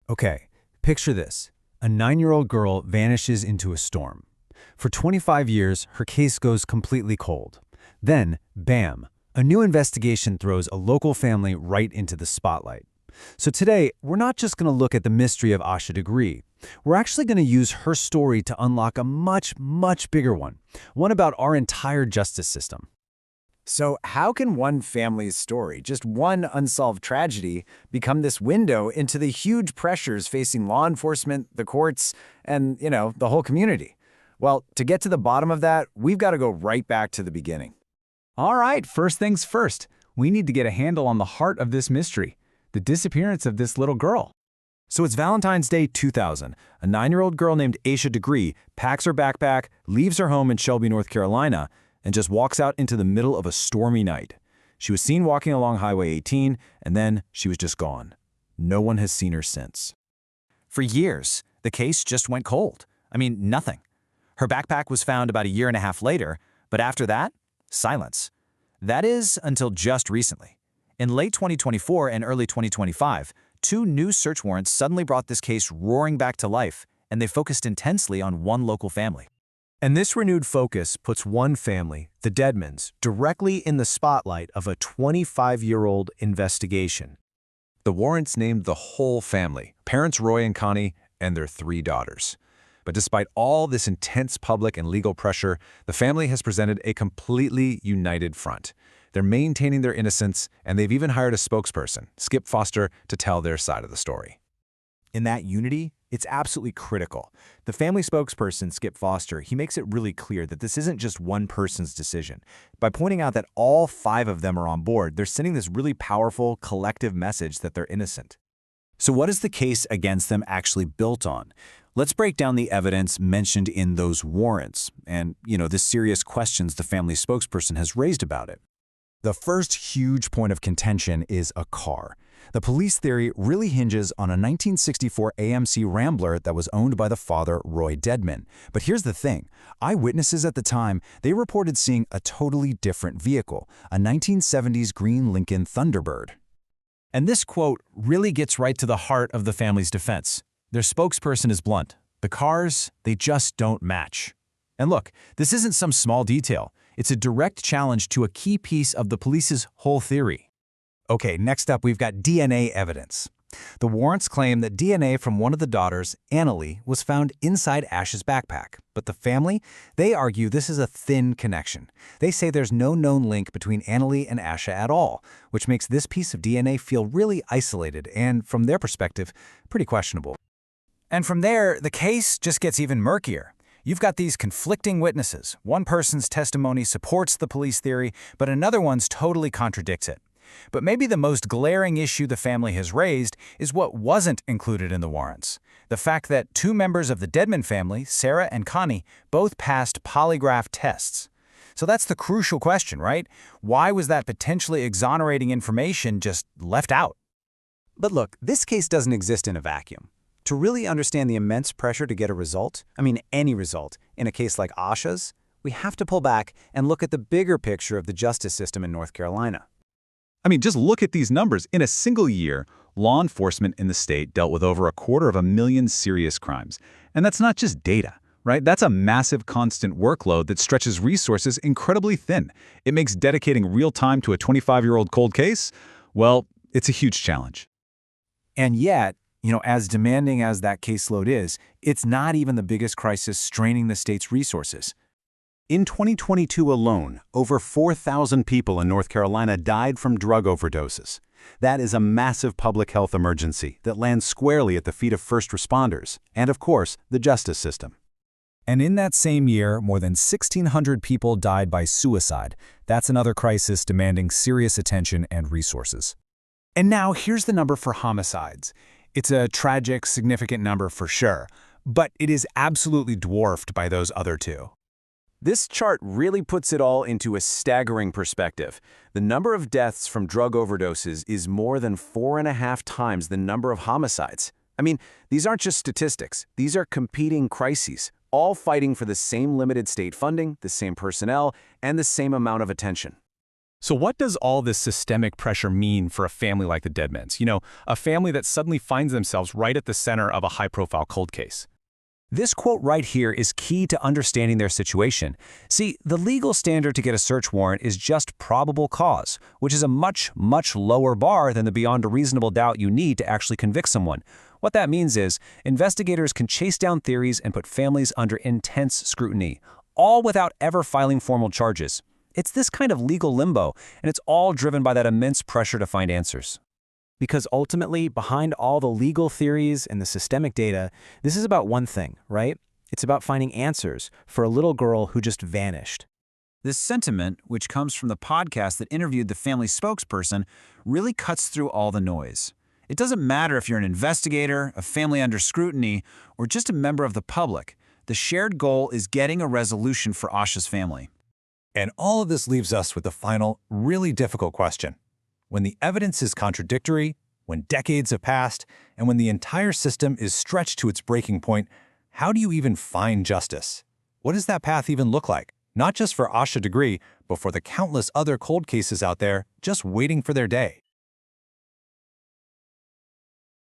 Okay, picture this. A 9-year-old girl vanishes into a storm. For 25 years, her case goes completely cold. Then, bam, a new investigation throws a local family right into the spotlight. So today, we're not just going to look at the mystery of Asha Degree. We're actually going to use her story to unlock a much bigger one about our entire justice system. So how can one family's story, just one unsolved tragedy, become this window into the huge pressures facing law enforcement, the courts, and, the whole community? Well, to get to the bottom of that, we've got to go right back to the beginning. All right, first things first. We need to get a handle on the heart of this mystery, the disappearance of this little girl. So it's Valentine's Day 2000. A 9-year-old girl named Asha Degree packs her backpack, leaves her home in Shelby, North Carolina, and just walks out into the middle of a stormy night. She was seen walking along Highway 18, and then she was just gone. No one has seen her since. For years, the case just went cold. Nothing. Her backpack was found about a year and a half later, but after that, silence. That is, until just recently. In late 2024 and early 2025, 2 new search warrants suddenly brought this case roaring back to life, and they focused intensely on one local family. And this renewed focus puts one family, the Deadmans, directly in the spotlight of a 25-year-old investigation. The warrants named the whole family, parents Roy and Connie, and their 3 daughters. But despite all this intense public and legal pressure, the family has presented a completely united front. They're maintaining their innocence, and they've even hired a spokesperson, Skip Foster, to tell their side of the story. In that unity, it's absolutely critical. The family spokesperson, Skip Foster, he makes it really clear that this isn't just one person's decision. By pointing out that all 5 of them are on board, they're sending this really powerful, collective message that they're innocent. So what is the case against them actually built on? Let's break down the evidence mentioned in those warrants and, the serious questions the family spokesperson has raised about it. The first huge point of contention is a car. The police theory really hinges on a 1964 AMC Rambler that was owned by the father, Roy Deadman. But here's the thing. Eyewitnesses at the time, they reported seeing a totally different vehicle, a 1970s green Lincoln Thunderbird. And this quote really gets right to the heart of the family's defense. Their spokesperson is blunt. The cars, they just don't match. And look, this isn't some small detail. It's a direct challenge to a key piece of the police's whole theory. Okay, next up we've got DNA evidence. The warrants claim that DNA from one of the daughters, Annalie, was found inside Asha's backpack. But the family, they argue this is a thin connection. They say there's no known link between Annalie and Asha at all, which makes this piece of DNA feel really isolated and, from their perspective, pretty questionable. And from there, the case just gets even murkier. You've got these conflicting witnesses. One person's testimony supports the police theory, but another one's totally contradicts it. But maybe the most glaring issue the family has raised is what wasn't included in the warrants. The fact that 2 members of the Deadman family, Sarah and Connie, both passed polygraph tests. So that's the crucial question, right? Why was that potentially exonerating information just left out? But look, this case doesn't exist in a vacuum. To really understand the immense pressure to get a result, any result, in a case like Asha's, we have to pull back and look at the bigger picture of the justice system in North Carolina. Just look at these numbers. In a single year, law enforcement in the state dealt with over 250,000 serious crimes. And that's not just data, right? That's a massive constant workload that stretches resources incredibly thin. It makes dedicating real time to a 25-year-old cold case, well, it's a huge challenge. And yet, as demanding as that caseload is, it's not even the biggest crisis straining the state's resources. In 2022 alone, over 4,000 people in North Carolina died from drug overdoses. That is a massive public health emergency that lands squarely at the feet of first responders and, of course, the justice system. And in that same year, more than 1,600 people died by suicide. That's another crisis demanding serious attention and resources. And now here's the number for homicides. It's a tragic, significant number for sure, but it is absolutely dwarfed by those other 2. This chart really puts it all into a staggering perspective. The number of deaths from drug overdoses is more than 4.5 times the number of homicides. These aren't just statistics. These are competing crises, all fighting for the same limited state funding, the same personnel, and the same amount of attention. So what does all this systemic pressure mean for a family like the Deadmans? You know, a family that suddenly finds themselves right at the center of a high-profile cold case. This quote right here is key to understanding their situation. See, the legal standard to get a search warrant is just probable cause, which is a much, much lower bar than the beyond a reasonable doubt you need to actually convict someone. What that means is, investigators can chase down theories and put families under intense scrutiny, all without ever filing formal charges. It's this kind of legal limbo, and it's all driven by that immense pressure to find answers. Because ultimately, behind all the legal theories and the systemic data, this is about one thing, right? It's about finding answers for a little girl who just vanished. This sentiment, which comes from the podcast that interviewed the family spokesperson, really cuts through all the noise. It doesn't matter if you're an investigator, a family under scrutiny, or just a member of the public. The shared goal is getting a resolution for Asha's family. And all of this leaves us with the final, really difficult question. When the evidence is contradictory, when decades have passed, and when the entire system is stretched to its breaking point, how do you even find justice? What does that path even look like? Not just for Asha Degree, but for the countless other cold cases out there just waiting for their day.